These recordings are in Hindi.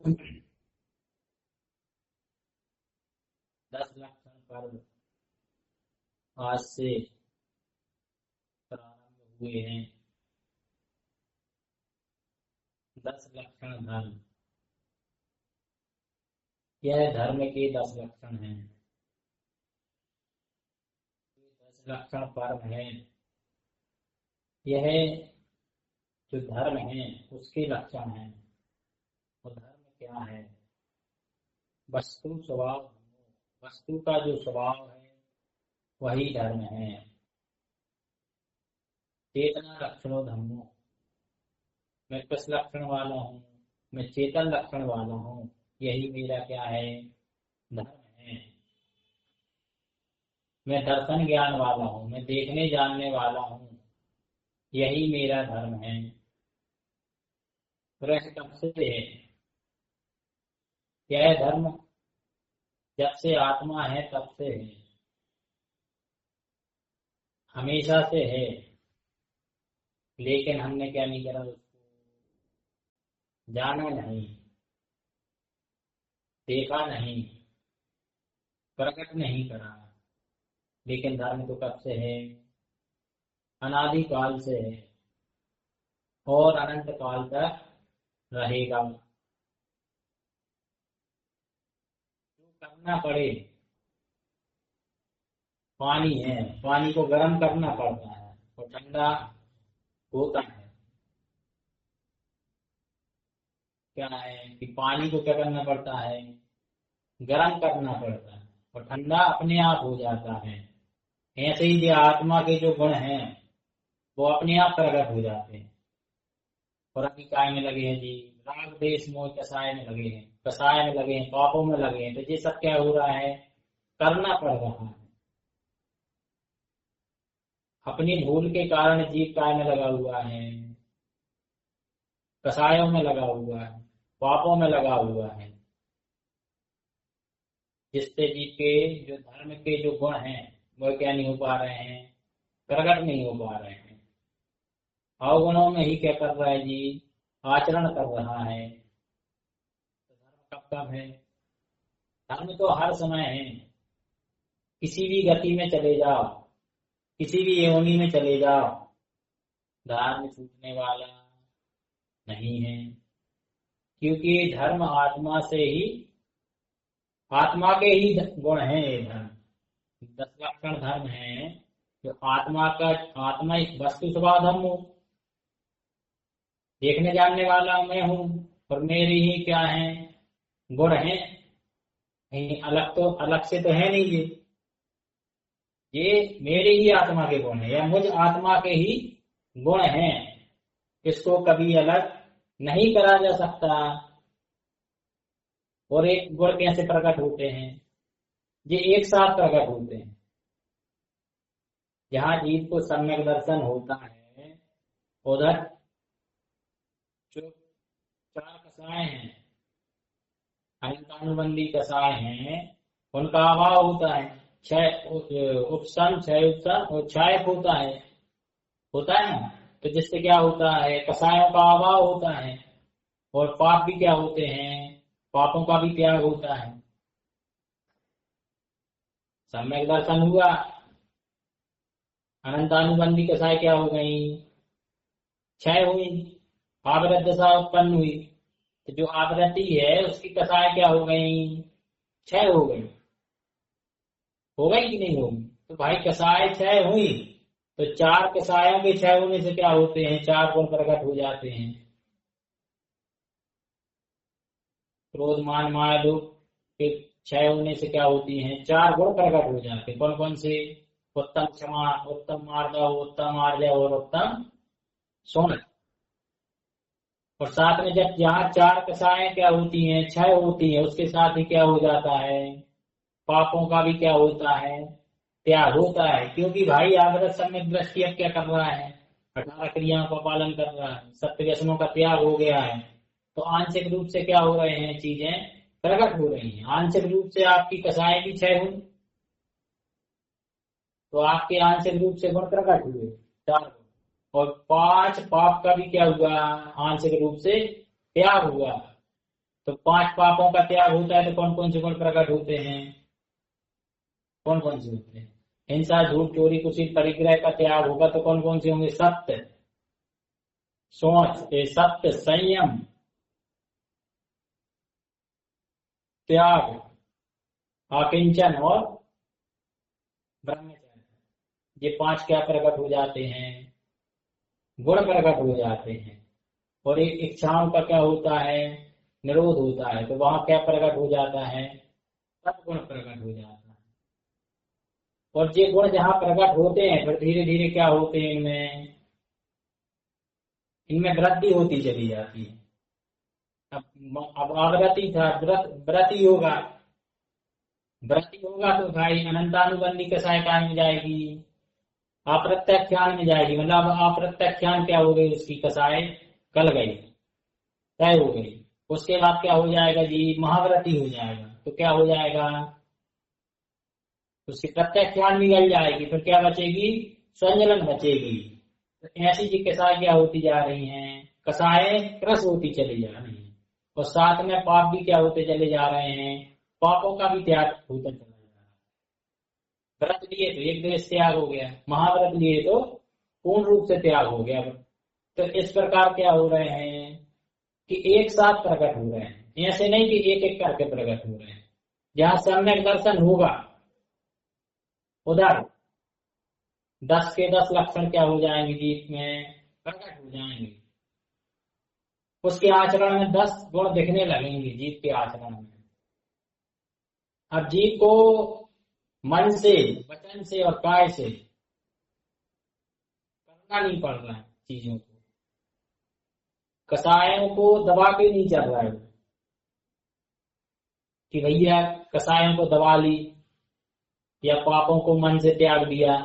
10 लक्षण पर्व आज से प्रारंभ हुए हैं। 10 लक्षण धर्म, यह धर्म के 10 लक्षण हैं। 10 लक्षण पर्व है, यह जो धर्म है उसके लक्षण हैं। और धर्म क्या है? वस्तु स्वभाव, वस्तु का जो स्वभाव है वही धर्म है। चेतना लक्षणों धर्मो, मैं किस लक्षण वाला हूँ? मैं चेतन लक्षण वाला हूँ, यही मेरा क्या है? धर्म है। मैं दर्शन ज्ञान वाला हूँ, मैं देखने जानने वाला हूँ, यही मेरा धर्म है। प्रश्न कब से है? यह धर्म जब से आत्मा है तब से है, हमेशा से है। लेकिन हमने क्या नहीं करा? उसको जाना नहीं, देखा नहीं, प्रकट नहीं करा। लेकिन धर्म तो कब से है? अनादि काल से है और अनंत काल तक रहेगा। जो करना पड़े, पानी है, पानी को गर्म करना पड़ता है और ठंडा होता है। क्या है कि पानी को क्या करना पड़ता है? गर्म करना पड़ता है और ठंडा अपने आप हो जाता है। ऐसे ही जो आत्मा के जो गुण हैं वो अपने आप प्रकट हो जाते हैं। और अभी काय में लगे हैं जी? राग देश मोह कसाय में लगे हैं, कसाय में लगे हैं, पापों में लगे हैं। तो ये सब क्या हो रहा है? करना पड़ रहा है। अपनी भूल के कारण जीव काय में लगा हुआ है, कसायों में लगा हुआ है, पापों में लगा हुआ है। जिससे जीव के जो धर्म के जो गुण हैं वो क्या नहीं हो पा रहे हैं? प्रकट नहीं हो पा रहे हैं। अवगुणों में ही क्या कर रहा है जी? आचरण कर रहा है। तो धर्म कब कब है? धर्म तो हर समय है। किसी भी गति में चले जाओ, किसी भी योनि में चले जाओ, धर्म छूटने वाला नहीं है। क्योंकि धर्म आत्मा से ही, आत्मा के ही गुण है ये धर्म। 10 लक्षण धर्म है जो आत्मा का, आत्मा एक वस्तु स्वभाव धर्म हूँ, देखने जानने वाला मैं हूँ और मेरी ही क्या है? गुण है। अलग तो, अलग से तो है नहीं ये मेरे ही आत्मा के गुण है या मुझ आत्मा के ही गुण हैं। इसको कभी अलग नहीं करा जा सकता। और एक गुण कैसे प्रकट होते हैं? ये एक साथ प्रकट होते हैं। जहाँ जीव को सम्यक दर्शन होता है, उधर जो 4 कसाय हैं, अनंतानुबंधी कसाय हैं, उनका अभाव होता है। 6 उपसम, 6 उपसम और 6 होता है ना। तो जिससे क्या होता है? कसायों का अभाव होता है और पाप भी क्या होते हैं? पापों का भी त्याग होता है। सम्यक दर्शन हुआ, अनंतानुबंधी कसाय क्या हो गई? 6 हुई, आवृत दशा उत्पन्न हुई। तो जो आवृत्ति है उसकी कसाय क्या हो गई? 6 हो गई। हो गई कि नहीं होगी? तो भाई कसाय 6 हुई तो 4 कसायों के 6 होने से क्या होते हैं? 4 गुण प्रकट हो जाते हैं। क्रोध मान माया लोभ के 6 होने से क्या होती हैं? 4 गुण प्रकट हो जाते हैं। कौन कौन से? उत्तम क्षमा, उत्तम मार्दव, उत्तम आर्जव और उत्तम शौनक। और साथ में जब जहाँ 4 कसाएं क्या होती हैं? 6 होती हैं, उसके साथ ही क्या हो जाता है? पापों का भी क्या होता है? त्याग होता है। क्योंकि भाई आवृत सम्यक दृष्टि अब क्या कर रहा है? 18 क्रियाओं का पालन कर रहा है, सत्य व्यसनों का त्याग हो गया है। तो आंशिक रूप से क्या हो रहे हैं? चीजें प्रकट हो रही हैं। आंशिक रूप से आपकी कसाएं भी 6 हुई तो आपके आंशिक रूप से गुण प्रकट हुए 4 गुण। और 5 पाप का भी क्या हुआ? आंशिक रूप से त्याग हुआ। तो 5 पापों का त्याग होता है तो कौन कौन से गुण प्रकट होते हैं? कौन कौन से होते हैं? हिंसा, झूठ, चोरी, कुशील, परिग्रह का त्याग होगा तो कौन कौन से होंगे? सत्य, सत्य, संयम, त्याग, आकिंचन और ब्रह्मचर्य। ये 5 क्या प्रकट हो जाते हैं? गुण प्रकट हो जाते हैं। और एक इच्छाओं का क्या होता है? निरोध होता है। तो वहां क्या प्रकट हो जाता है? सत्गुण प्रकट हो जाता है। और ये गुण जहां प्रकट होते हैं फिर धीरे धीरे क्या होते हैं? इनमें इनमें वृद्धि होती चली जाती है। अब आवृत्ति था, व्रति होगा। व्रति होगा तो भाई अनंतानुबंधी कसाय काल में जाएगी, अप्रत्यक्षान में जाएगी। मतलब अप्रत्यक्षान क्या हो गई? उसकी कसाय कल गई, तय हो गई। उसके बाद क्या हो जाएगा जी? महाव्रती हो जाएगा। तो क्या हो जाएगा? उसकी प्रत्यक्षान भी गल जाएगी। फिर क्या बचेगी? संजलन बचेगी। तो ऐसी जी कसाय क्या होती जा रही हैं? कसाय क्रस होती चली जा रही है। और साथ में पाप भी क्या होते चले जा रहे हैं? पापों का भी त्याग होता चला जा रहा है। व्रत लिए तो एक देश त्याग हो गया, महाव्रत लिए तो पूर्ण रूप से त्याग हो गया। तो इस प्रकार क्या हो रहे हैं कि एक साथ प्रकट हो रहे हैं। ऐसे नहीं कि एक एक करके प्रकट हो रहे हैं। जहां सम्यक दर्शन होगा उधर 10 के 10 लक्षण क्या हो जाएंगे? जीव में प्रकट हो जाएंगे। उसके आचरण में 10 गुण दिखने लगेंगे जीव के आचरण में। अब जीव को मन से, वचन से और काय से करना नहीं पड़ रहा है चीजों को। कसायों को दबा के नहीं चल रहा है कि भैया कसायों को दबा ली या पापों को मन से त्याग दिया।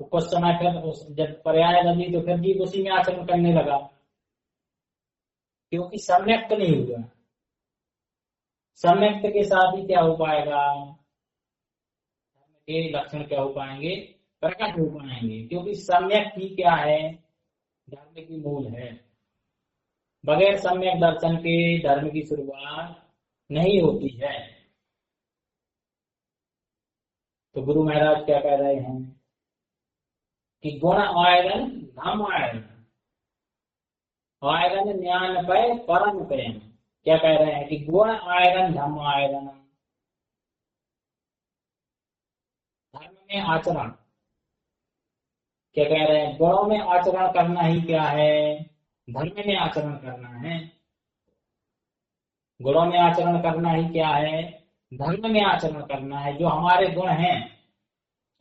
तो कुछ समय फिर जब पर्याय बदली तो फिर जीव उसी में आचरण करने लगा, क्योंकि सम्यक्त नहीं हुआ। सम्यक्त के साथ ही क्या हो पाएगा? के लक्षण क्या हो पाएंगे? प्रकट हो पाएंगे। क्योंकि सम्यक ही क्या है? धर्म की मूल है। बगैर सम्यक दर्शन के धर्म की शुरुआत नहीं होती है। तो गुरु महाराज क्या कह रहे हैं कि गुण आयरन धम आयरन, आयरन ज्ञान पे परम प्रेम। क्या कह रहे हैं कि गुण आयरन धम आयरन, धर्म में आचरण। क्या कह रहे हैं? गुणों में आचरण करना ही क्या है? धर्म में आचरण करना है। गुणों में आचरण करना ही क्या है? धर्म में आचरण करना है। जो हमारे गुण हैं,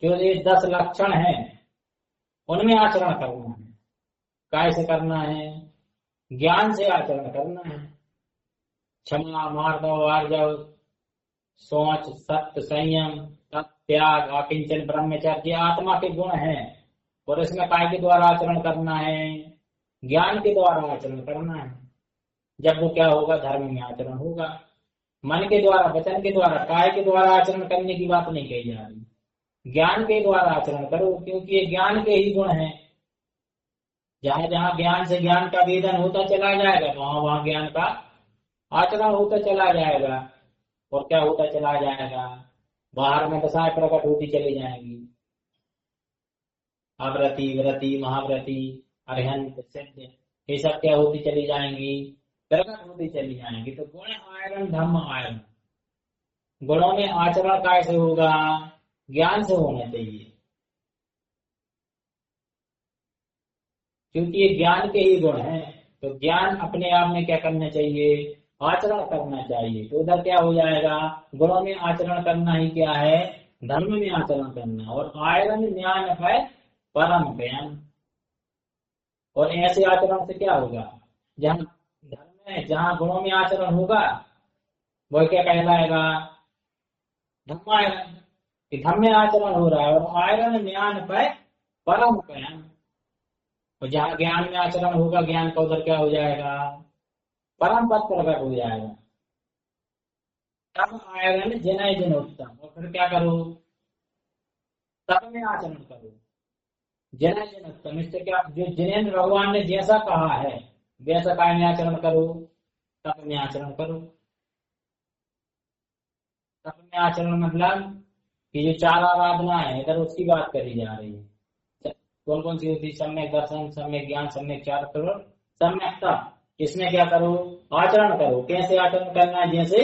जो ये 10 लक्षण हैं, उनमें आचरण करना है। काय से करना है? ज्ञान से आचरण करना है। क्षमा, मार्दव, आर्जव, सोच, सत्य, संयम, त्याग, आकिंचन, ब्रह्मचर्य आत्मा के गुण हैं। और इसमें काय के द्वारा आचरण करना है? ज्ञान के द्वारा आचरण करना है। जब वो क्या होगा? धर्म में आचरण होगा। मन के द्वारा, वचन के द्वारा, काय के द्वारा आचरण करने की बात नहीं कही जा रही। ज्ञान के द्वारा आचरण करो, क्योंकि ये ज्ञान के ही गुण हैं। जहां जहां ज्ञान से ज्ञान का वेदन होता चला जाएगा वहां वहां ज्ञान का आचरण होता चला जाएगा। और क्या होता चला जाएगा? बाहर में दशाएं प्रकट होती चली जाएंगी। अव्रति, व्रति, महाव्रति, अरिहंत, सिद्ध, ये सब क्या होती चली जाएंगी? प्रकट होती चली जाएंगी। तो गुण आयरन धम्म आयरन, गुणों में आचरण कैसे होगा? ज्ञान से होना चाहिए, क्योंकि ये ज्ञान के ही गुण हैं। तो ज्ञान अपने आप में क्या करना चाहिए? आचरण करना चाहिए। तो उधर क्या हो जाएगा? गुणों में आचरण करना ही क्या है? धर्म में आचरण करना। और आयरन ज्ञान है परम ज्ञान। और ऐसे आचरण से क्या होगा? जहां धर्म में, जहां गुणों में आचरण होगा वह क्या कहलाएगा? धम्मायरन, कि धर्म में आचरण हो रहा है। और आयरन ज्ञान पे परम ज्ञान। और जहां ज्ञान में आचरण होगा, ज्ञान का उधर क्या हो जाएगा? परम पद प्रकट हो जाएगा। तब आयरन जिनय जिन उत्तम। और फिर क्या करो? तब में आचरण करो, जिनय जिन उत्तम। इससे क्या? जो जिनेन्द्र भगवान ने जैसा कहा है वैसा काय में आचरण करो। तप में आचरण करो। तप में आचरण मतलब कि जो चार आराधना है इधर उसकी बात करी जा रही है। कौन कौन सी होती है? सम्यक दर्शन, सम्यक ज्ञान, सम्यक चारित्र और सम्यक तप। इसमें क्या करो? आचरण करो। कैसे आचरण करना है? जैसे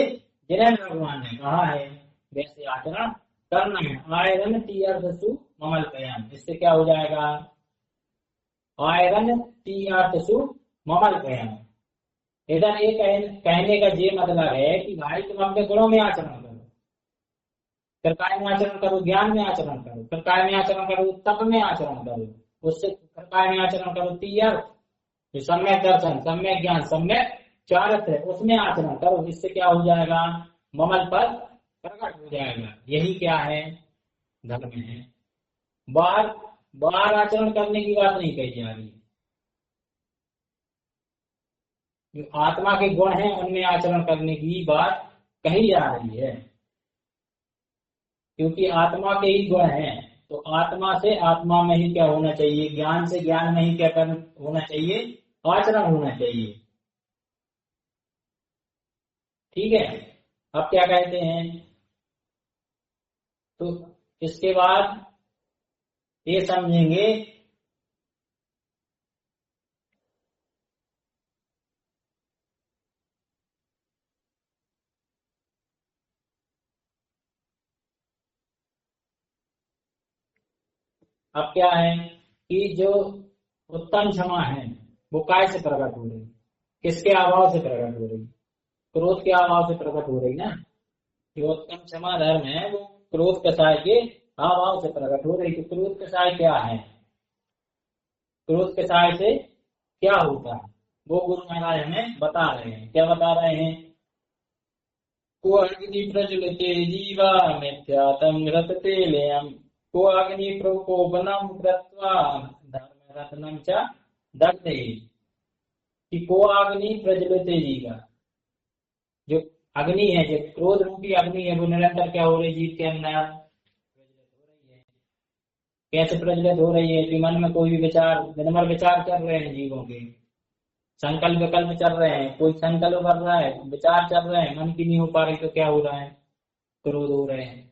जिनेन्द्र भगवान ने कहा है वैसे आचरण करना है। आयरन तीर्थसु ममल कयाम, इससे क्या हो जाएगा? आयरन तीर्थसु ममल कयाम। इधर एक कहने का ये मतलब है कि भाई तुम अपने गुणों में आचरण करो, फिर काय में आचरण करो, ज्ञान में आचरण करो, फिर काय में आचरण करो, तप में आचरण करो, उससे फिर काय में आचरण करो तीर्थ, जो सम्यक दर्शन, सम्यक ज्ञान, सम्यक चारित्र है उसमें आचरण करो। इससे क्या हो जाएगा? ममल पद प्रकट हो जाएगा। यही क्या है? धर्म है। बाहर बाहर आचरण करने की बात नहीं कही जा रही। जो आत्मा के गुण हैं उनमें आचरण करने की बात कही जा रही है, क्योंकि आत्मा के ही गुण हैं। तो आत्मा से आत्मा में ही क्या होना चाहिए? ज्ञान से ज्ञान में ही क्या होना चाहिए? आचरण होना चाहिए। ठीक है। अब क्या कहते हैं? तो इसके बाद ये समझेंगे अब क्या है कि जो उत्तम क्षमा है वो काय से प्रकट हो रही? किसके अभाव से प्रकट हो रही? क्रोध के अभाव से प्रकट हो रही ना। जो उत्तम क्षमा धर्म है वो क्रोध कषाय के अभाव से प्रकट हो रही। तो क्रोध कषाय क्या है? क्रोध कषाय से क्या होता है वो गुरु महाराज हमें बता रहे हैं। क्या बता रहे हैं? को अग्नि प्रज्वलते जीवा मिथ्यातम रतते लेयम, को अग्नि प्रकोपनम कृत्वा धर्म रत्नम च दग्धे। कि को अग्नि प्रज्वलते जीवा, जो अग्नि है, जो क्रोध रूपी अग्नि है वो निरंतर क्या हो रही? जीव के अंदर प्रज्वलित हो रही है। कैसे प्रज्वलित हो रही है? कि मन में कोई भी विचार, दिन भर विचार चल रहे हैं जीवों के, संकल्प विकल्प चल रहे हैं, कोई संकल्प कर रहा है, विचार चल रहे हैं, मन की नहीं हो पा रही तो क्या हो रहा है? क्रोध हो रहे हैं,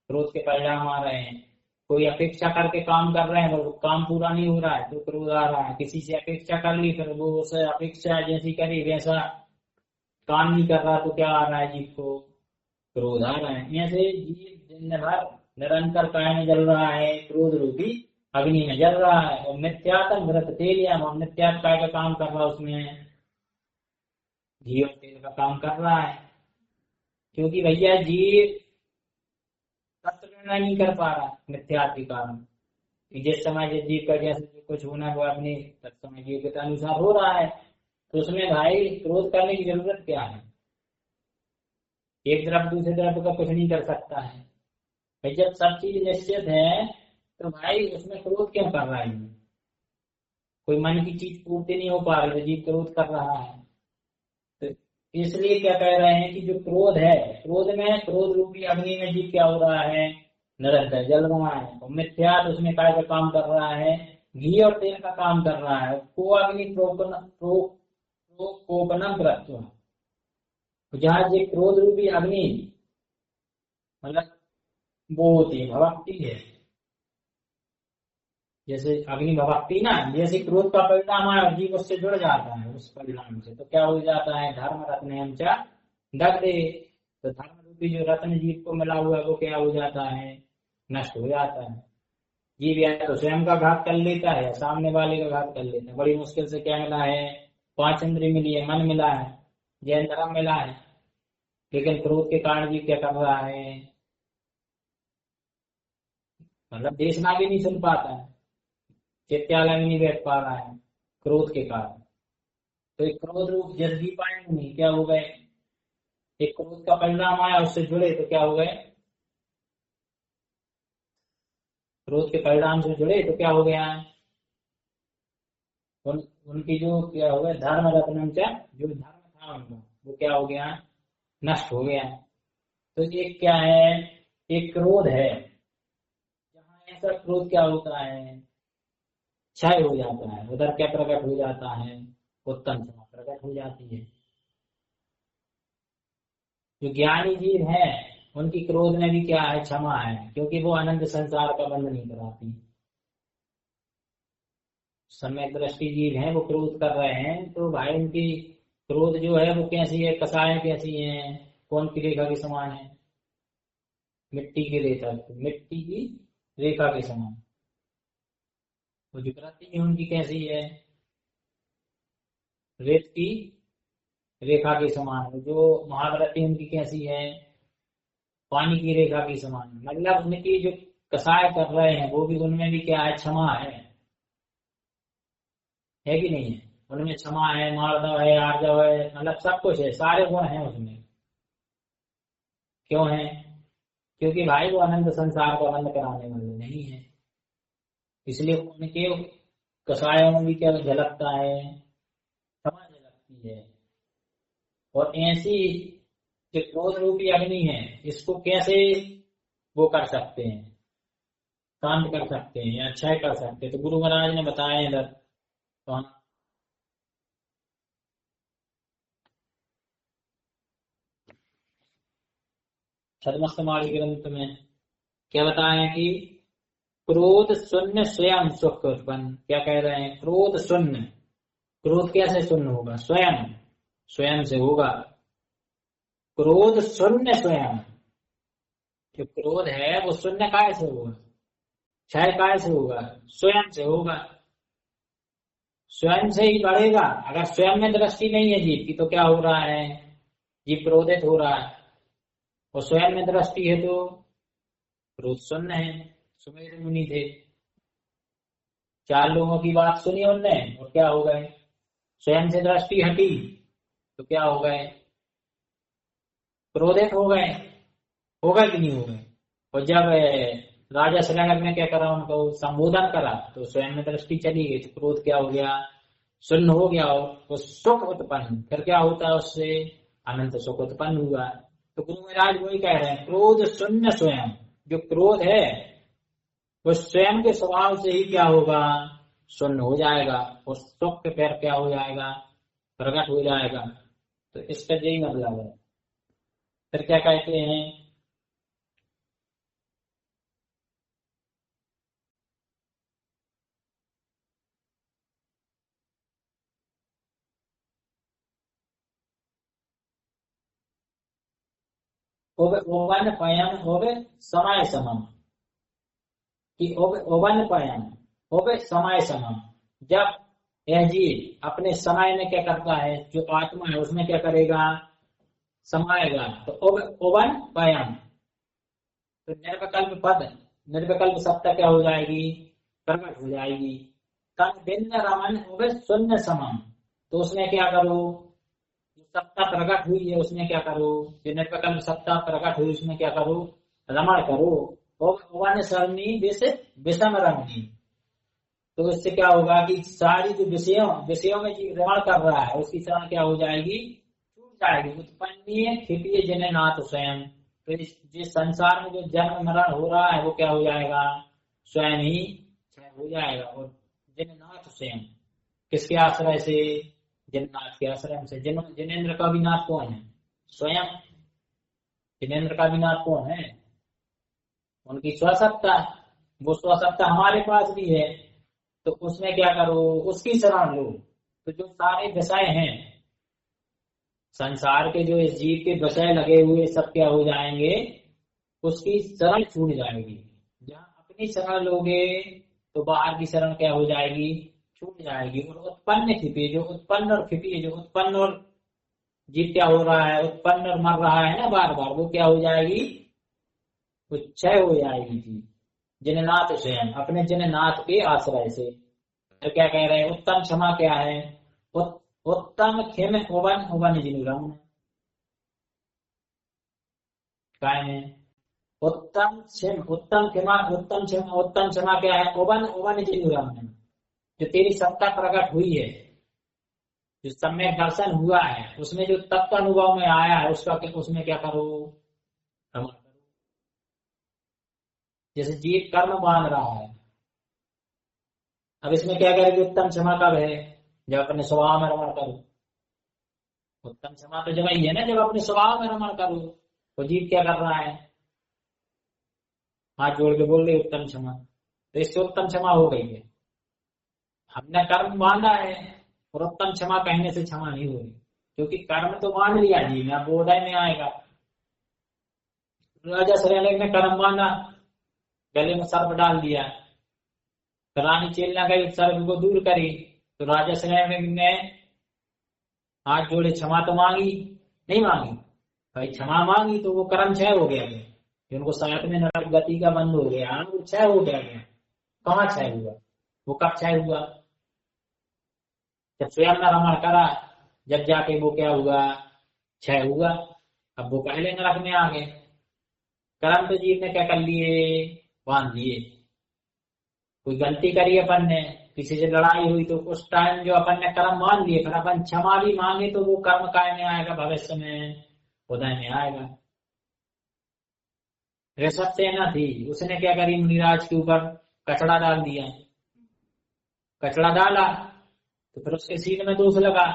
क्रोध के परिणाम आ रहे हैं। कोई अपेक्षा करके काम कर रहे हैं तो काम पूरा नहीं हो रहा है तो क्रोध आ रहा है। किसी से अपेक्षा कर ली, फिर वो उसे अपेक्षा जैसी करी वैसा काम नहीं कर रहा तो क्या आ रहा है? जीव को क्रोध आ रहा है। ऐसे जीव दिन भर निरंतर काय में जल रहा है? क्रोध रूपी अग्नि में जल रहा है। और नित्यातम व्रत तेलिया, और नित्यात काय का काम कर रहा है? उसमें घी और तेल का काम कर रहा है। क्योंकि भैया जीव तत्व निर्णय नहीं कर पा रहा मिथ्यात्व के कारण। कि जिस समय जिस जीव का जैसे जो कुछ होना है वो अपने तत्समय जीव के अनुसार हो रहा है, तो उसमें भाई क्रोध करने की जरूरत क्या है? एक तरफ दूसरे तरफ का कुछ नहीं कर सकता है भाई। जब सब चीज निश्चित है तो भाई उसमें क्रोध क्यों कर रहा है? कोई मन की चीज पूर्ति नहीं हो पा रही तो जीव क्रोध कर रहा है। तो इसलिए क्या कह रहे हैं कि जो क्रोध है, क्रोध में, क्रोध रूपी अग्नि में जीव क्या हो रहा है? निरंतर जल रहा है। और मिथ्यात उसमें काय का काम कर रहा है? घी और तेल का काम कर रहा है। को अग्नि प्रोकोपनम कृत्वा, जहाँ ये क्रोध रूपी अग्नि मतलब वो होती है भक्ति है, जैसे अग्नि भक्ति ना, जैसे क्रोध का परिणाम है जीव उससे जुड़ जाता है उस परिणाम से, तो क्या हो जाता है? धर्म रत्न दग्धे। तो धर्म रूपी जो रत्न जीव को मिला हुआ है वो क्या हो जाता है? नष्ट हो जाता है। जीव या तो स्वयं का घात कर लेता है या सामने वाले का घात कर लेता है। बड़ी मुश्किल से क्या मिला है? पांच इंद्रिय मिली है, मन मिला है, जैन धर्म मिला है, लेकिन क्रोध के कारण जीव क्या कर रहा है? मतलब देशना भी नहीं सुन पाता है, चित्तालय में नहीं बैठ पा रहा है क्रोध के कारण। तो एक क्रोध रूप जिस भी पाएंगे नहीं क्या हो गए? एक क्रोध का परिणाम आया उससे जुड़े तो क्या हो गए? क्रोध के परिणाम से जुड़े तो क्या हो गया? उनकी जो क्या हो गया? धर्म रत्नम च, जो धर्म था उनका वो क्या हो गया? नष्ट हो गया। तो एक क्या है? एक क्रोध है, जहाँ ऐसा क्रोध क्या होता है? क्षय हो जाता है। उधर क्या प्रकट हो जाता है? उत्तम क्षमा प्रकट हो जाती है। जो ज्ञानी जीव है उनकी क्रोध में भी क्या है, क्षमा है, क्योंकि वो अनंत संसार का बंध नहीं कराती। सम्यक दृष्टि जीव है, वो क्रोध कर रहे हैं तो भाई उनकी क्रोध जो है वो कैसी है, कसाएं कैसी हैं, कौन की रेखा के समान है, मिट्टी की रेखा के समान। वो जो वृत्ति है उनकी कैसी है, रेत की रेखा के समान है। जो महावृत्ति उनकी कैसी है, पानी की रेखा के समान। मतलब उनकी जो कसाय कर रहे हैं वो भी, उनमें भी क्या है, क्षमा है कि नहीं है। उनमें क्षमा है, मार्दव है, आर्जव है, मतलब सब कुछ है, सारे गुण हैं उसमें। क्यों है, क्योंकि भाई वो अनंत संसार को बंद कराने वाले नहीं है, इसलिए उनके कसायों में भी क्या झलकता है, क्षमा झलकती है। और ऐसी जो क्रोध रूपी अग्नि है, इसको कैसे वो कर सकते हैं, शांत कर सकते हैं या क्षय कर सकते हैं, तो गुरु महाराज ने बताया इधर। तो हम छद्मस्तमाली ग्रंथ में क्या बताया कि क्रोध शून्य स्वयं सुख उत्पन्न। क्या कह रहे हैं, क्रोध शून्य। क्रोध कैसे शून्य होगा, स्वयं, स्वयं से होगा। क्रोध शून्य स्वयं, जो क्रोध है वो शून्य काय से होगा, क्षय काय से होगा, स्वयं से होगा। स्वयं से ही बढ़ेगा। अगर स्वयं में दृष्टि नहीं है जीव की तो क्या हो रहा है, जीव क्रोधित हो रहा है। और स्वयं में दृष्टि है तो क्रोध शून्य है। सुमेर मुनि थे, 4 लोगों की बात सुनी उनने और क्या हो गए, स्वयं से दृष्टि हटी तो क्या हो गए, क्रोधित हो गए। हो गए कि नहीं हो गए। और जब राजा श्रीनगर ने क्या करा, उनको संबोधन करा तो स्वयं में दृष्टि चली गई, तो क्रोध क्या हो गया, शून्य हो गया। और वो सुख उत्पन्न, फिर क्या होता है उससे, अनंत सुख उत्पन्न हुआ। तो गुरु महाराज वही कह रहे हैं, क्रोध शून्य स्वयं। जो क्रोध है वो स्वयं के स्वभाव से ही क्या होगा, शून्य हो जाएगा। और सुख के पैर क्या हो जाएगा, प्रकट हो जाएगा। तो इसका यही मतलब है। फिर क्या कहते हैं, ओवन पयन होवे समय समम, कि ओवन पयन होवे समय समम। जब यह जीव अपने समय में क्या करता है, जो आत्मा है उसमें क्या करेगा, समाएगा। तो ओवन पयन, तो निर्विकल्प पद, निर्विकल्प सत्ता क्या हो जाएगी, प्रकट हो जाएगी। तब भिन्न रमन होवे शून्य समम, तो उसमें क्या करो, जो सत्ता प्रकट हुई है उसमें क्या करो, जो निर्विकल्प सत्ता प्रकट हुई उसमें क्या करो, रमण करो। ओवन सरणी विषम रमणी, तो इससे क्या होगा कि सारी जो विषयों विषयों में जो रमण कर रहा है उसकी शरण क्या हो जाएगी, छूट जाएगी। उत्पन्नीय क्षितीय जन नाथ स्वयं, तो जिस संसार में जो जन्म मरण हो रहा है वो क्या हो जाएगा, स्वयं ही क्षय हो जाएगा। और जिननाथ स्वयं, किसके आश्रय से, जिननाथ के आश्रय से। जिनेन्द्र का भी नाथ कौन है, स्वयं। जिनेन्द्र का भी नाथ कौन है, उनकी स्वसत्ता। वो स्वसत्ता हमारे पास भी है, तो उसमें क्या करो, उसकी शरण लो। तो जो सारे विषय हैं संसार के, जो इस जीव के विषय लगे हुए सब क्या हो जाएंगे, उसकी शरण छूट जाएगी। जहां अपनी शरण लोगे तो बाहर की शरण क्या हो जाएगी, छूट जाएगी। और उत्पन्न स्थिति, जो उत्पन्न और स्थिति, जो उत्पन्न और जीव क्या हो रहा है, उत्पन्न और मर रहा है ना बार बार, वो क्या हो जाएगी, वो क्षय हो जाएगी जी। जिननाथ स्वयं, अपने जिननाथ के आश्रय से। तो क्या कह रहे हैं, उत्तम क्षमा क्या है, उत्तम खेम ओवन ओवन जिनुरम, क्या है, उत्तम क्षम, उत्तम क्षमा, उत्तम क्षमा, उत्तम क्षमा क्या है, ओवन ओवन जिनुरम, जो तेरी सत्ता प्रकट हुई है, जो सम्यक दर्शन हुआ है, उसमें जो तत्व अनुभव में आया है उसका, उसमें क्या करो, रमण करो। जैसे जीव कर्म बांध रहा है, अब इसमें क्या करेगी, उत्तम क्षमा कब है, जब अपने स्वभाव में रमण करो। उत्तम क्षमा तो जब वही है ना, जब अपने स्वभाव में रमण करो। तो जीव क्या कर रहा है, हाथ जोड़ के बोल रहे उत्तम क्षमा, तो इससे उत्तम क्षमा हो गई है। हमने कर्म बांधा है, और उत्तम क्षमा कहने से क्षमा नहीं हो रही, क्योंकि कर्म तो बांध लिया जी में, अब उदय में आएगा। राजा श्रेणी ने कर्म बांधा, गले में सर्प डाल दिया, तो रानी चेलना गई सर्प को दूर करी, तो राजा श्रेणी ने हाथ जोड़े क्षमा तो मांगी, नहीं मांगी भाई, क्षमा मांगी तो वो कर्म क्षय हो गया, उनको साथ में नरक गति का बंद हो गया, वो क्षय हो गया। कहाँ क्षय हुआ, वो कब क्षय हुआ, जब स्वयं ने रमण करा, जब जाके वो क्या हुआ, क्षय हुआ। अब वो पहले नरक में आ गए। कर्म तो जीव ने क्या कर लिए, बांध लिए। कोई गलती करी अपन ने, किसी से लड़ाई हुई, तो उस टाइम जो अपन ने कर्म मान लिए, फिर अपन क्षमा भी मांगे तो वो कर्म काय में आएगा, भविष्य में उदय में आएगा। ऋषभ सेना थी, उसने क्या करी, मुनिराज के ऊपर कचड़ा डाल दिया। कचड़ा डाला तो फिर उसके सीने में दोष लगा,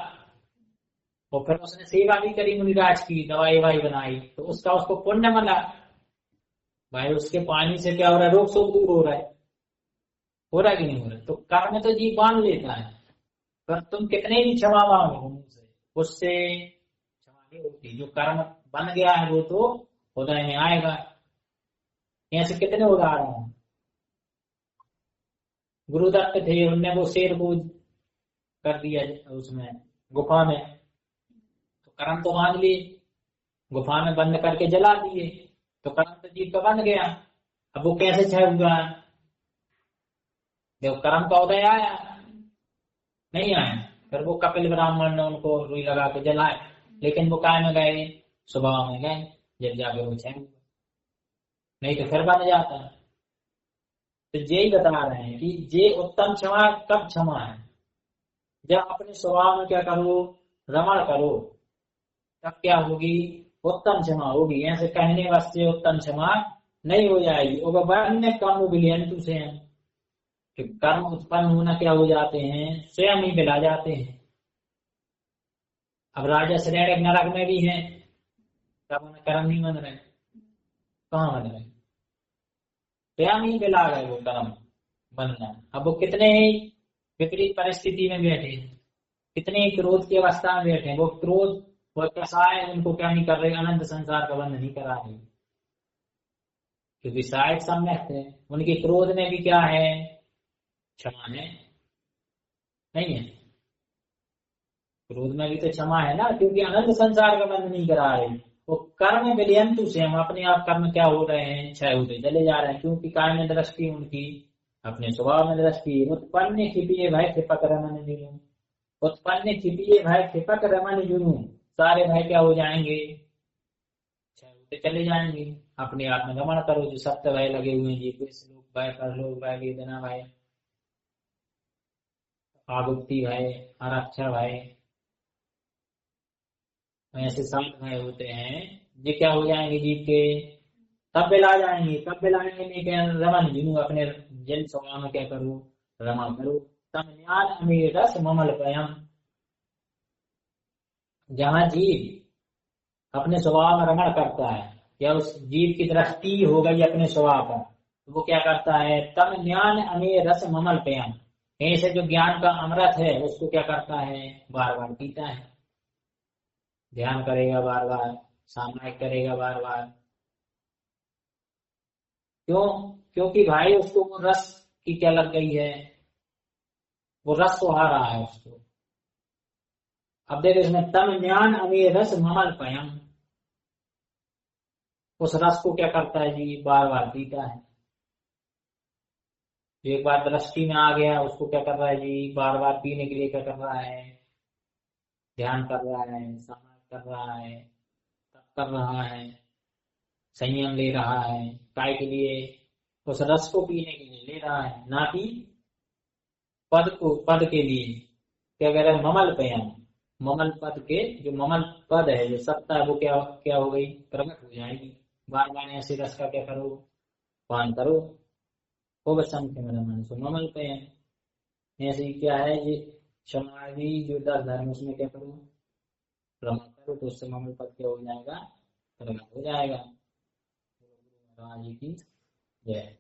और फिर उसने सेवा भी करी मुनिराज की, दवाई वाई बनाई, तो उसका उसको पुण्य मिला भाई। उसके पानी से क्या हो रहा है, रोग शोक दूर हो रहा है, हो रहा है कि नहीं हो रहा है। तो कर्म तो जीव बांध लेता है, पर तुम कितने भी क्षमा मांगो मुझसे, उससे क्षमा नहीं होती। जो कर्म बन गया है वो तो उदय में आएगा। ऐसे कितने उदाहरण हैं। गुरुदत्त थे, उनने वो शेर को कर दिया उसमें गुफा में, तो कर्म तो बांध लिए, गुफा में बंद करके जला दिए, तो कर्म तो जीव का बन गया। अब वो कैसे क्षय हुआ, जब कर्म का उदय आया, नहीं आया, फिर वो कपिल ब्राह्मण ने उनको रुई लगा के जलाए, लेकिन वो काय में गए, स्वभाव में गए, जब जाके वो क्षय हुआ, नहीं तो फिर बन जाता। तो यही बता रहे हैं कि ये उत्तम क्षमा कब क्षमा है, जब अपने स्वभाव में क्या करो, रमण करो, तब क्या होगी, उत्तम क्षमा होगी। ऐसे कहने वास्ते उत्तम क्षमा नहीं हो जाएगी। अन्य कर्म विलियंतु से हैं, कि कर्म उत्पन्न होना क्या हो जाते हैं, स्वयं ही मिला जाते हैं। अब राजा श्रेणी नरक में भी हैं, तब उन्हें कर्म नहीं बन रहे, कहाँ बन रहे, स्वयं ही मिला गए वो कर्म बनना। अब वो कितने ही विपरीत परिस्थिति में बैठे हैं, कितने ही क्रोध की अवस्था में बैठे हैं, वो क्रोध वो कसाय उनको क्या नहीं कर रहे, अनंत संसार का बंध नहीं करा रहे, क्योंकि सहायक सम्यक है। उनके क्रोध में भी क्या है, क्षमा है, नहीं है, क्रोध में भी तो क्षमा है ना, क्योंकि अनंत संसार का बंध नहीं करा रहे। वो कर्म विलियंतु से, हम अपने आप कर्म क्या हो रहे हैं, क्षय होते चले जा रहे हैं, क्योंकि काय में दृष्टि उनकी, अपने स्वभाव में दृष्टि। उत्पन्न छिपिए भय क्षिपक रमन जुनू, उत्पन्न छिपिए भय क्षिपक रमन जुनू, सारे भय क्या हो जाएंगे, क्षय होते चले जाएंगे। अपने आप में रमण करो, जो सप्त भय लगे हुए हैं जी, लोक भय, परलोक भय, वेदना भय, आगुक्ति भय, आरक्षा भय, ऐसे 7 भय होते हैं, ये क्या हो जाएंगे जीव के, तब बिला जाएंगे। कब बिलाएंगे, नहीं क्या, रमन जुनू, अपने जन स्वभाव में क्या करो, रमण करो। तम ज्ञान अमीर रस ममल पयम, जहाँ जीव अपने स्वभाव में रमण करता है, या उस जीव की दृष्टि हो गई अपने स्वभाव पर, तो वो क्या करता है, तम ज्ञान अमीर रस ममल पयम, ऐसे जो ज्ञान का अमृत है उसको क्या करता है, बार बार पीता है, ध्यान करेगा बार बार, सामायिक करेगा बार बार। क्यों, क्योंकि भाई उसको वो रस की क्या लग गई है, वो रस सुहा रहा है उसको। अब देखो इसमें तम ज्ञान अमीर रस ममल पयम, उस रस को क्या करता है जी, बार बार पीता है। एक बार दृष्टि में आ गया, उसको क्या कर रहा है जी, बार बार पीने के लिए क्या कर रहा है, ध्यान कर रहा है, सामायिक कर रहा है, तप कर रहा है, संयम ले रहा है, काय के लिए, उस रस को पीने के लिए ले रहा है, ना कि पद को, पद के लिए। क्या कह रहा है, ममल पयम, ममल पद के, जो ममल पद है, जो सत्ता है, वो क्या क्या हो गई, प्रकट हो जाएगी। बार बार ऐसे रस का क्या करो, पान करो। वो बस मन सो ममल पयम, ऐसे क्या है ये समाधि जो 10 धर्म, उसमें क्या करो, भ्रमण करे तो उससे ममल पद क्या हो जाएगा, प्रकट हो जाएगा। गुरु महाराज जी की जय।